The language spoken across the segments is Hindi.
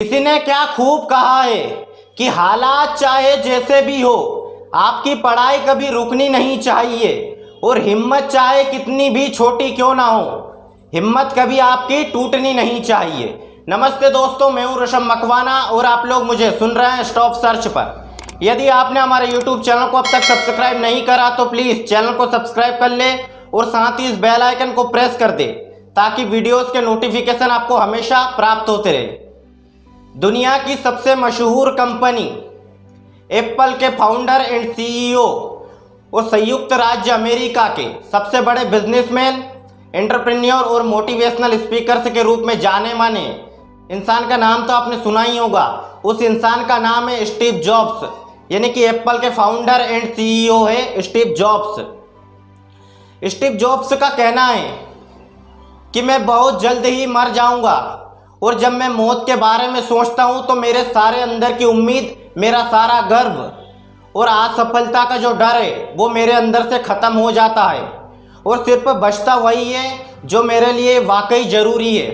किसी ने क्या खूब कहा है कि हालात चाहे जैसे भी हो, आपकी पढ़ाई कभी रुकनी नहीं चाहिए और हिम्मत चाहे कितनी भी छोटी क्यों ना हो, हिम्मत कभी आपकी टूटनी नहीं चाहिए। नमस्ते दोस्तों, मैं हूं ऋषभ मकवाना और आप लोग मुझे सुन रहे हैं स्टॉप सर्च पर। यदि आपने हमारे YouTube चैनल को अब तक सब्सक्राइब नहीं करा तो प्लीज़ चैनल को सब्सक्राइब कर ले और साथ ही इस बेल आइकन को प्रेस कर दे ताकि वीडियोज़ के नोटिफिकेशन आपको हमेशा प्राप्त होते रहे। दुनिया की सबसे मशहूर कंपनी एप्पल के फाउंडर एंड सीईओ और संयुक्त राज्य अमेरिका के सबसे बड़े बिजनेसमैन, एंटरप्रेन्योर और मोटिवेशनल स्पीकर के रूप में जाने माने इंसान का नाम तो आपने सुना ही होगा। उस इंसान का नाम है स्टीव जॉब्स, यानी कि एप्पल के फाउंडर एंड सीईओ है स्टीव जॉब्स। स्टीव जॉब्स का कहना है कि मैं बहुत जल्द ही मर जाऊंगा और जब मैं मौत के बारे में सोचता हूं तो मेरे सारे अंदर की उम्मीद, मेरा सारा गर्व और असफलता का जो डर है वो मेरे अंदर से ख़त्म हो जाता है और सिर्फ बचता वही है जो मेरे लिए वाकई ज़रूरी है।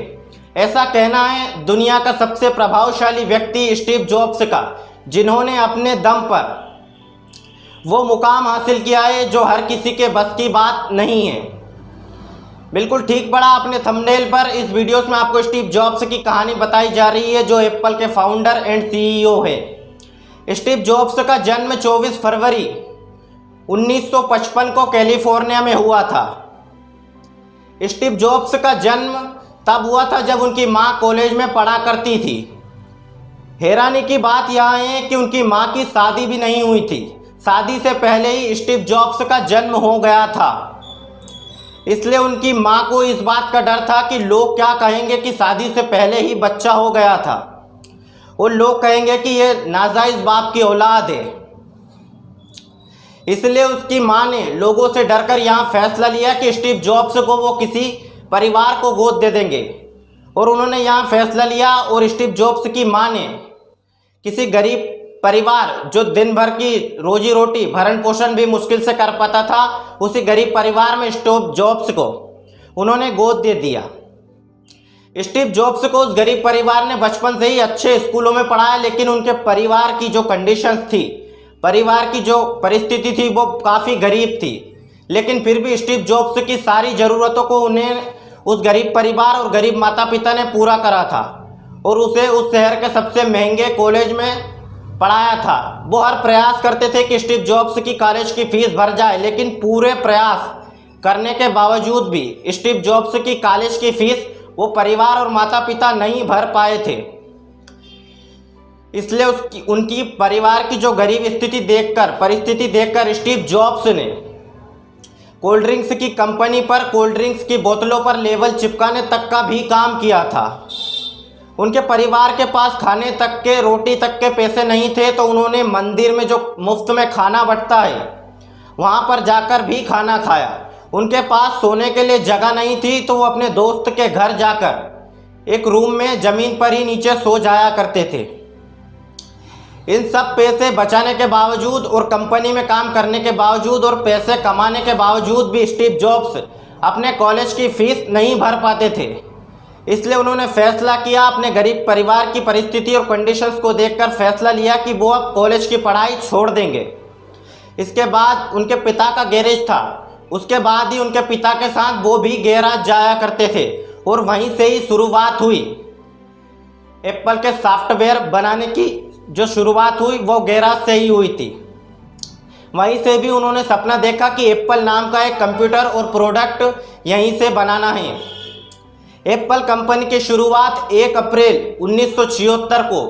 ऐसा कहना है दुनिया का सबसे प्रभावशाली व्यक्ति स्टीव जॉब्स का, जिन्होंने अपने दम पर वो मुकाम हासिल किया है जो हर किसी के बस की बात नहीं है। बिल्कुल ठीक पड़ा आपने थंबनेल पर। इस वीडियोस में आपको स्टीव जॉब्स की कहानी बताई जा रही है जो एप्पल के फाउंडर एंड सीईओ है। स्टीव जॉब्स का जन्म 24 फरवरी 1955 को कैलिफोर्निया में हुआ था। स्टीव जॉब्स का जन्म तब हुआ था जब उनकी मां कॉलेज में पढ़ा करती थी। हैरानी की बात यह है कि उनकी मां की शादी भी नहीं हुई थी। शादी से पहले ही स्टीव जॉब्स का जन्म हो गया था, इसलिए उनकी मां को इस बात का डर था कि लोग क्या कहेंगे कि शादी से पहले ही बच्चा हो गया था और लोग कहेंगे कि ये नाजायज बाप की औलाद है। इसलिए उसकी मां ने लोगों से डरकर यहाँ फैसला लिया कि स्टीव जॉब्स को वो किसी परिवार को गोद दे देंगे और उन्होंने यहाँ फैसला लिया और स्टीव जॉब्स की मां ने किसी गरीब परिवार जो दिन भर की रोजी रोटी भरण पोषण भी मुश्किल से कर पाता था, उसी गरीब परिवार में स्टीव जॉब्स को उन्होंने गोद दे दिया। स्टीव जॉब्स को उस गरीब परिवार ने बचपन से ही अच्छे स्कूलों में पढ़ाया, लेकिन उनके परिवार की जो कंडीशंस थी, परिवार की जो परिस्थिति थी वो काफ़ी गरीब थी। लेकिन फिर भी स्टीव जॉब्स की सारी ज़रूरतों को उन्हें उस गरीब परिवार और गरीब माता पिता ने पूरा करा था और उसे उस शहर के सबसे महंगे कॉलेज में पढ़ाया था। वो हर प्रयास करते थे कि स्टीव जॉब्स की कॉलेज की फीस भर जाए, लेकिन पूरे प्रयास करने के बावजूद भी स्टीव जॉब्स की कॉलेज की फीस वो परिवार और माता पिता नहीं भर पाए थे। इसलिए उनकी परिवार की जो गरीब परिस्थिति देखकर स्टीव जॉब्स ने कोल्ड ड्रिंक्स की कंपनी पर कोल्ड ड्रिंक्स की बोतलों पर लेबल चिपकाने तक का भी काम किया था। उनके परिवार के पास खाने तक के, रोटी तक के पैसे नहीं थे, तो उन्होंने मंदिर में जो मुफ्त में खाना बंटता है वहाँ पर जाकर भी खाना खाया। उनके पास सोने के लिए जगह नहीं थी तो वो अपने दोस्त के घर जाकर एक रूम में ज़मीन पर ही नीचे सो जाया करते थे। इन सब पैसे बचाने के बावजूद और कंपनी में काम करने के बावजूद और पैसे कमाने के बावजूद भी स्टीव जॉब्स अपने कॉलेज की फ़ीस नहीं भर पाते थे। इसलिए उन्होंने फैसला किया, अपने गरीब परिवार की परिस्थिति और कंडीशंस को देखकर फैसला लिया कि वो अब कॉलेज की पढ़ाई छोड़ देंगे। इसके बाद उनके पिता का गैरेज था, उसके बाद ही उनके पिता के साथ वो भी गैराज जाया करते थे और वहीं से ही शुरुआत हुई। एप्पल के सॉफ्टवेयर बनाने की जो शुरुआत हुई वो गैराज से ही हुई थी। वहीं से भी उन्होंने सपना देखा कि एप्पल नाम का एक कंप्यूटर और प्रोडक्ट यहीं से बनाना है। एप्पल कंपनी की शुरुआत 1 अप्रैल 1976 को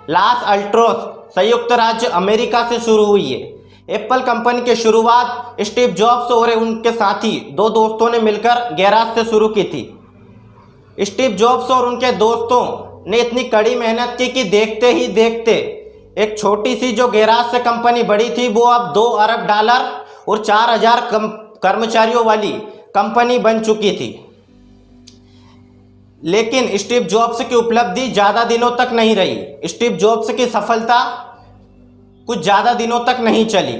लॉस अल्ट्रोस, संयुक्त राज्य अमेरिका से शुरू हुई है। एप्पल कंपनी की शुरुआत स्टीव जॉब्स और उनके साथी 2 दोस्तों ने मिलकर गैराज से शुरू की थी। स्टीव जॉब्स और उनके दोस्तों ने इतनी कड़ी मेहनत की कि देखते ही देखते एक छोटी सी जो गैराज से कंपनी बड़ी थी वो अब $2 अरब और 4000 कर्मचारियों वाली कंपनी बन चुकी थी। लेकिन स्टीव जॉब्स की उपलब्धि ज़्यादा दिनों तक नहीं रही। स्टीव जॉब्स की सफलता कुछ ज़्यादा दिनों तक नहीं चली।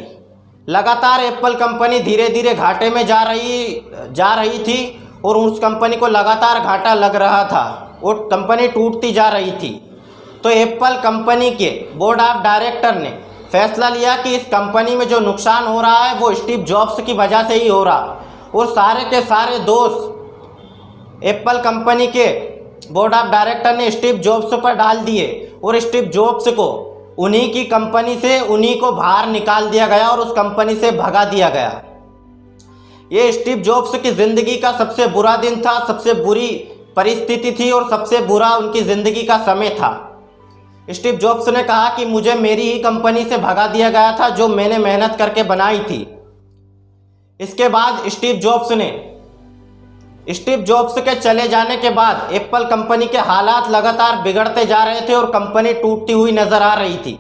लगातार एप्पल कंपनी धीरे धीरे घाटे में जा रही थी और उस कंपनी को लगातार घाटा लग रहा था और कंपनी टूटती जा रही थी। तो एप्पल कंपनी के बोर्ड ऑफ डायरेक्टर ने फैसला लिया कि इस कंपनी में जो नुकसान हो रहा है वो स्टीव जॉब्स की वजह से ही हो रहा, और सारे के सारे दोष एप्पल कंपनी के बोर्ड ऑफ डायरेक्टर ने स्टीव जॉब्स पर डाल दिए और स्टीव जॉब्स को उन्हीं की कंपनी से उन्हीं को बाहर निकाल दिया गया और उस कंपनी से भगा दिया गया। ये स्टीव जॉब्स की ज़िंदगी का सबसे बुरा दिन था, सबसे बुरी परिस्थिति थी और सबसे बुरा उनकी ज़िंदगी का समय था। स्टीव जॉब्स ने कहा कि मुझे मेरी ही कंपनी से भगा दिया गया था जो मैंने मेहनत करके बनाई थी। इसके बाद स्टीव जॉब्स के चले जाने के बाद एप्पल कंपनी के हालात लगातार बिगड़ते जा रहे थे और कंपनी टूटती हुई नजर आ रही थी।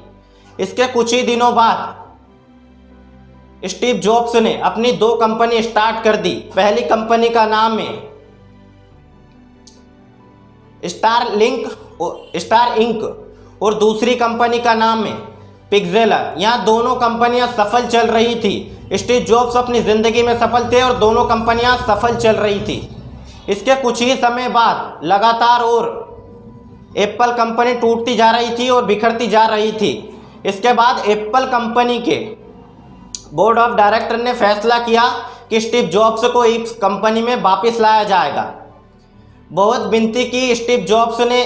इसके कुछ ही दिनों बाद स्टीव जॉब्स ने अपनी 2 कंपनी स्टार्ट कर दी। पहली कंपनी का नाम है स्टार इंक और दूसरी कंपनी का नाम है पिक्सेलर। यहाँ दोनों कंपनियां सफल चल रही थी। स्टीव जॉब्स अपनी ज़िंदगी में सफल थे और दोनों कंपनियां सफल चल रही थी। इसके कुछ ही समय बाद लगातार और एप्पल कंपनी टूटती जा रही थी और बिखरती जा रही थी। इसके बाद एप्पल कंपनी के बोर्ड ऑफ डायरेक्टर ने फैसला किया कि स्टीव जॉब्स को इस कंपनी में वापस लाया जाएगा। बहुत विनती की स्टीव जॉब्स ने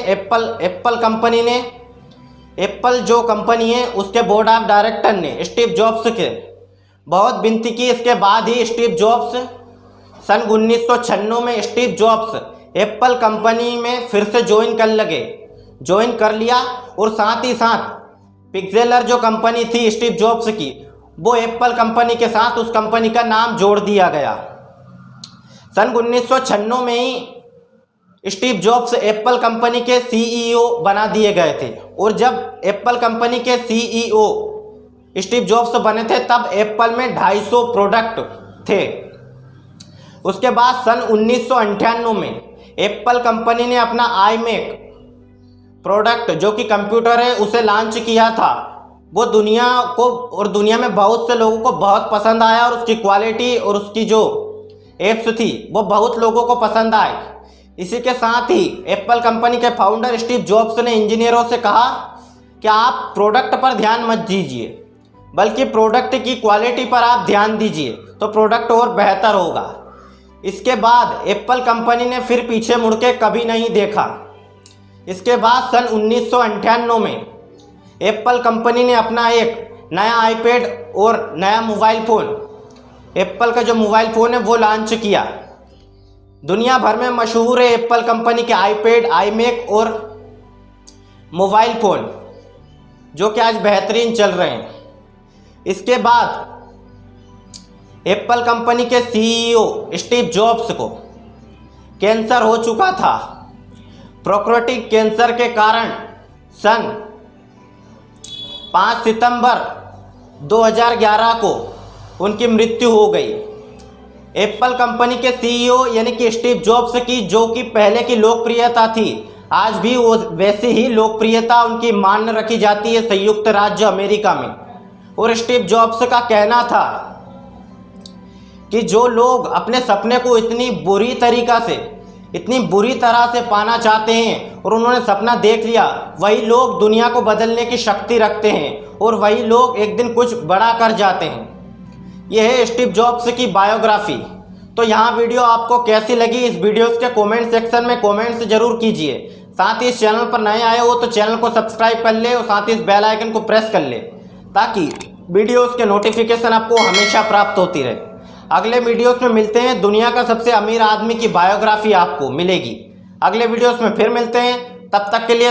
एप्पल जो कंपनी है उसके बोर्ड ऑफ डायरेक्टर ने स्टीव जॉब्स के बहुत विनती की। इसके बाद ही स्टीव जॉब्स सन 1996 में स्टीव जॉब्स एप्पल कंपनी में फिर से ज्वाइन कर लिया और साथ ही साथ पिक्सेलर जो कंपनी थी स्टीव जॉब्स की वो एप्पल कंपनी के साथ उस कंपनी का नाम जोड़ दिया गया। सन 1996 में ही स्टीव जॉब्स एप्पल कंपनी के सीईओ बना दिए गए थे और जब एप्पल कंपनी के सीईओ स्टीव जॉब्स बने थे तब एप्पल में 250 प्रोडक्ट थे। उसके बाद सन 1998 में एप्पल कंपनी ने अपना iMac प्रोडक्ट जो कि कंप्यूटर है उसे लॉन्च किया था। वो दुनिया में बहुत से लोगों को बहुत पसंद आया और उसकी क्वालिटी और उसकी जो एप्स थी वो बहुत लोगों को पसंद आई। इसी के साथ ही एप्पल कंपनी के फाउंडर स्टीव जॉब्स ने इंजीनियरों से कहा कि आप प्रोडक्ट पर ध्यान मत दीजिए बल्कि प्रोडक्ट की क्वालिटी पर आप ध्यान दीजिए तो प्रोडक्ट और बेहतर होगा। इसके बाद एप्पल कंपनी ने फिर पीछे मुड़ के कभी नहीं देखा। इसके बाद सन 1998 में एप्पल कंपनी ने अपना एक नया आईपैड और नया मोबाइल फ़ोन, एप्पल का जो मोबाइल फ़ोन है वो लॉन्च किया। दुनिया भर में मशहूर है एप्पल कंपनी के आईपैड, iMac और मोबाइल फ़ोन जो कि आज बेहतरीन चल रहे हैं। इसके बाद एप्पल कंपनी के सीईओ स्टीव जॉब्स को कैंसर हो चुका था। प्रोस्टेट कैंसर के कारण सन 5 सितंबर 2011 को उनकी मृत्यु हो गई। एप्पल कंपनी के सीईओ यानी कि स्टीव जॉब्स की जो कि पहले की लोकप्रियता थी आज भी वो वैसी ही लोकप्रियता उनकी मान रखी जाती है संयुक्त राज्य अमेरिका में। और स्टीव जॉब्स का कहना था कि जो लोग अपने सपने को इतनी बुरी तरह से पाना चाहते हैं और उन्होंने सपना देख लिया, वही लोग दुनिया को बदलने की शक्ति रखते हैं और वही लोग एक दिन कुछ बड़ा कर जाते हैं। यह है स्टीव जॉब्स की बायोग्राफी। तो यहाँ वीडियो आपको कैसी लगी इस वीडियोस के कमेंट सेक्शन में कमेंट्स जरूर कीजिए। साथ ही इस चैनल पर नए आए हो तो चैनल को सब्सक्राइब कर ले और साथ ही इस बेल आइकन को प्रेस कर ले ताकि वीडियोस के नोटिफिकेशन आपको हमेशा प्राप्त होती रहे। अगले वीडियोस में मिलते हैं, दुनिया का सबसे अमीर आदमी की बायोग्राफी आपको मिलेगी। अगले वीडियोस में फिर मिलते हैं, तब तक के लिए